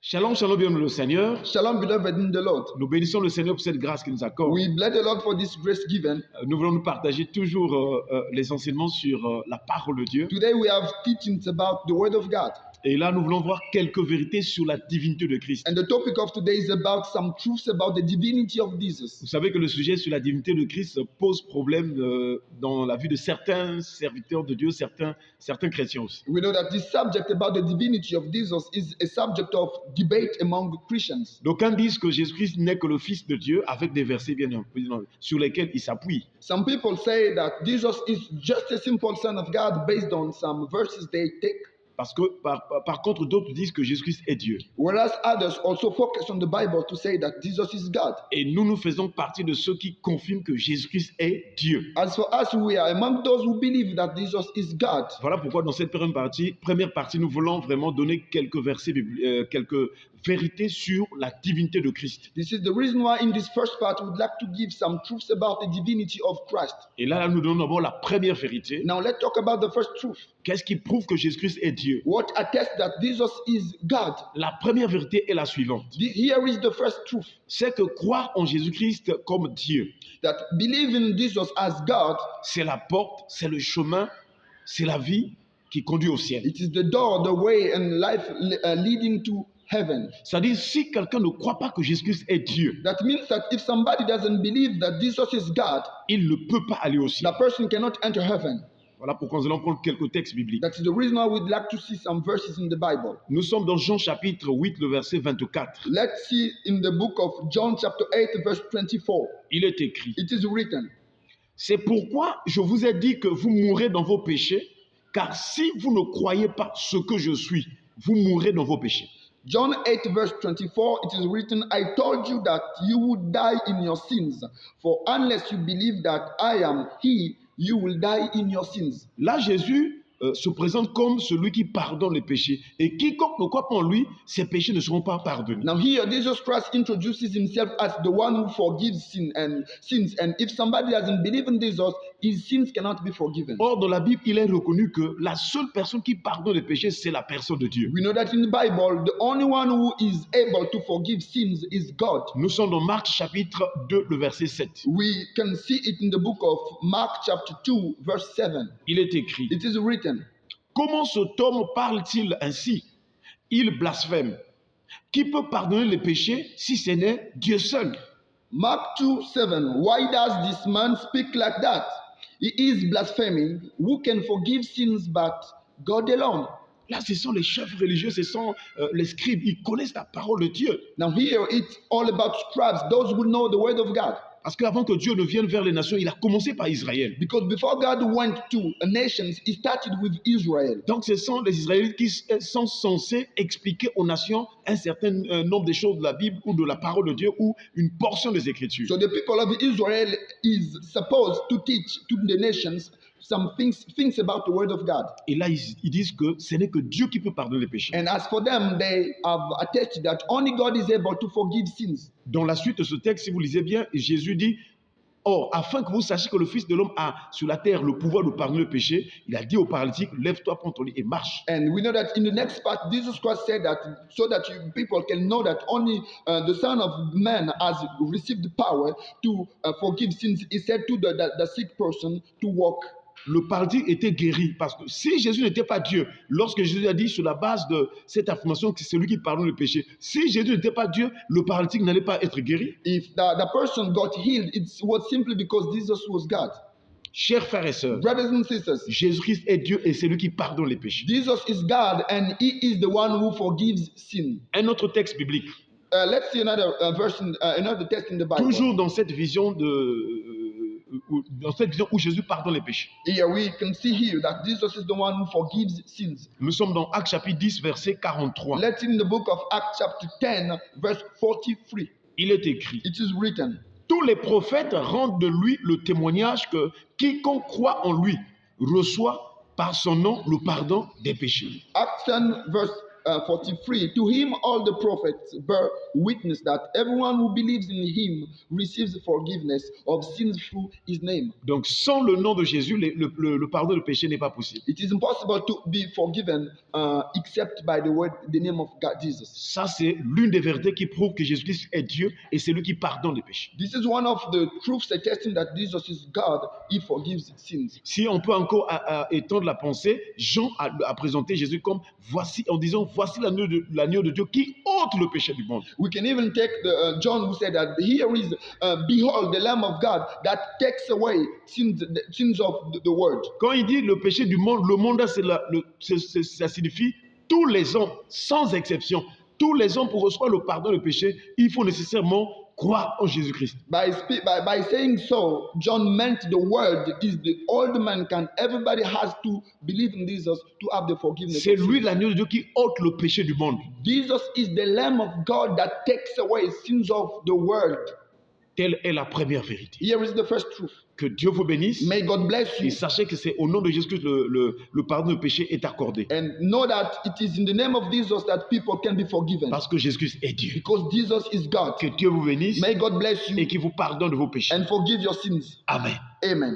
Shalom, shalom, bien le Seigneur. Shalom, beloved in the Lord. Nous bénissons le Seigneur pour cette grâce qu'il nous accorde. We bless the Lord for this grace given. Nous voulons nous partager toujours les enseignements sur la parole de Dieu. Today we have teachings about the Word of God. Et là, nous voulons voir quelques vérités sur la divinité de Christ. And the topic of today is about some truths about the divinity of Jesus. Vous savez que le sujet sur la divinité de Christ pose problème dans la vie de certains serviteurs de Dieu, certains chrétiens aussi. We know that this subject about the divinity of Jesus is a subject of debate among Christians. D'aucuns disent que Jésus-Christ n'est que le Fils de Dieu avec des versets bien sur lesquels il s'appuie. Some people say that Jesus is just a simple son of God based on some verses they take. Parce que par contre, d'autres disent que Jésus-Christ est Dieu. Whereas others also focus on the Bible to say that Jesus is God. Et nous faisons partie de ceux qui confirment que Jésus-Christ est Dieu. As for us, we are among those who believe that Jesus is God. Voilà pourquoi dans cette première partie, nous voulons vraiment donner quelques versets, quelques vérités sur la divinité de Christ. This is the reason why in this first part we would like to give some truths about the divinity of Christ. Et là, nous donnons d'abord la première vérité. Now let's talk about the first truth. Qu'est-ce qui prouve que Jésus-Christ est Dieu? What attests that Jesus is God? La première vérité est la suivante. Here is the first truth. C'est que croire en Jésus-Christ comme Dieu, That believe in Jesus as God, c'est la porte, c'est le chemin, c'est la vie qui conduit au ciel. it is the door, the way and life leading to heaven. C'est-à-dire, si quelqu'un ne croit pas que Jésus-Christ est Dieu, That means that if somebody doesn't believe that Jesus is God, il ne peut pas aller au ciel. that person cannot enter heaven. Voilà pourquoi nous allons prendre quelques textes bibliques. That's the reason why we'd like to see some verses in the Bible. Nous sommes dans Jean chapitre 8, le verset 24. Let's see in the book of John chapter 8 verse 24. Il est écrit: It is written, c'est pourquoi je vous ai dit que vous mourrez dans vos péchés, car si vous ne croyez pas ce que je suis, vous mourrez dans vos péchés. John 8 verse 24, it is written, I told you that you would die in your sins, for unless you believe that I am he, you will die in your sins. Là, Jésus se présente comme celui qui pardonne les péchés. Et quiconque ne croit pas en lui, ses péchés ne seront pas pardonnés. Now here, Jesus Christ introduces himself as the one who forgives sins. And if somebody doesn't believe in Jesus, his sins cannot be forgiven. Or, dans la Bible, il est reconnu que la seule personne qui pardonne les péchés, c'est la personne de Dieu. We know that in the Bible, the only one who is able to forgive sins is God. Nous sommes dans Marc chapitre 2, le verset 7. We can see it in the book of Mark chapter 2 verse 7. Il est écrit: It is written, comment cet homme parle-t-il ainsi? Il blasphème. Qui peut pardonner les péchés si ce n'est Dieu seul? Mark 2:7. Why does this man speak like that? He is blaspheming. Who can forgive sins but God alone? Là, ce sont les chefs religieux, ce sont les scribes. Ils connaissent la parole de Dieu. Now here it's all about scribes, those who know the word of God. Parce qu'avant que Dieu ne vienne vers les nations, il a commencé par Israël. Because before God went to nations, he started with Israel. Donc ce sont les Israélites qui sont censés expliquer aux nations un certain nombre de choses de la Bible ou de la parole de Dieu ou une portion des Écritures. So the people of Israel is supposed to teach to the nations some things about the word of God. Et là, ils disent que ce n'est que Dieu qui peut pardonner les péchés. And as for them, they have attested that only God is able to forgive sins. Dans la suite de ce texte, si vous lisez bien, Jésus dit: or, afin que vous sachiez que le Fils de l'homme a sur la terre le pouvoir de pardonner le péché, il a dit au paralytique: lève-toi, prends ton lit et marche. And we know that in the next part, Jesus Christ said that so that people can know that only the Son of Man has received the power to forgive sins. He said to the sick person to walk. Le paralytique était guéri parce que si Jésus n'était pas Dieu, lorsque Jésus a dit sur la base de cette affirmation que c'est lui qui pardonne le péché, si Jésus n'était pas Dieu, le paralytique n'allait pas être guéri. If the person got healed, it was simply because Jesus was God. Chers frères et sœurs, Brothers and sisters, Jésus-Christ est Dieu et c'est lui qui pardonne les péchés. Jesus is God and he is the one who forgives sin. Un autre texte biblique, Let's see another verse, another text in the Bible. toujours dans cette vision où Jésus pardonne les péchés. Here we can see here that Jesus is the one who forgives sins. Nous sommes dans Actes chapitre 10, verset 43. Let's see in the book of Acts chapter 10, verse 43. Il est écrit: It is written, tous les prophètes rendent de lui le témoignage que quiconque croit en lui reçoit par son nom le pardon des péchés. Acts 10, verse 43. To him all the prophets bear witness that everyone who believes in him receives forgiveness of sins through his name. Donc, sans le nom de Jésus, le pardon de péché n'est pas possible. It is impossible to be forgiven except by the name of God, Jesus. Ça, c'est l'une des vérités qui prouve que Jésus-Christ est Dieu et c'est lui qui pardonne les péchés. This is one of the truths attesting that Jesus is God. He forgives sins. Si on peut encore étendre la pensée, Jean a présenté Jésus comme voici, en disant voici l'agneau de Dieu qui ôte le péché du monde. We can even take John who said that here is behold the Lamb of God that takes away sins of the world. Quand il dit le péché du monde, le monde ça signifie tous les hommes, sans exception. Tous les hommes pour recevoir le pardon du péché, il faut nécessairement croire en Jésus-Christ. By saying so, John meant the world is the old mankind. Everybody has to believe in Jesus to have the forgiveness. C'est lui l'agneau de Dieu qui ôte le péché du monde. Jesus is the Lamb of God that takes away sins of the world. Telle est la première vérité. Here is the first truth. Que Dieu vous bénisse. May God bless you. Et sachez que c'est au nom de Jésus-Christ le pardon du péché est accordé. And know that it is in the name of Jesus that people can be forgiven. Parce que Jésus-Christ est Dieu. Because Jesus is God. Que Dieu vous bénisse. May God bless you. Et qu'il vous pardonne de vos péchés. And forgive your sins. Amen. Amen.